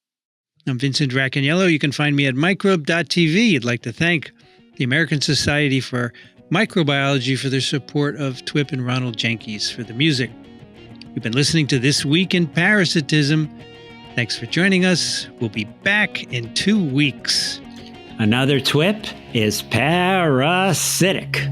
I'm Vincent Racaniello. You can find me at microbe.tv. I'd like to thank the American Society for Microbiology for their support of TWiP and Ronald Jenkins for the music. You've been listening to This Week in Parasitism. Thanks for joining us. We'll be back in 2 weeks. Another TWiP is parasitic.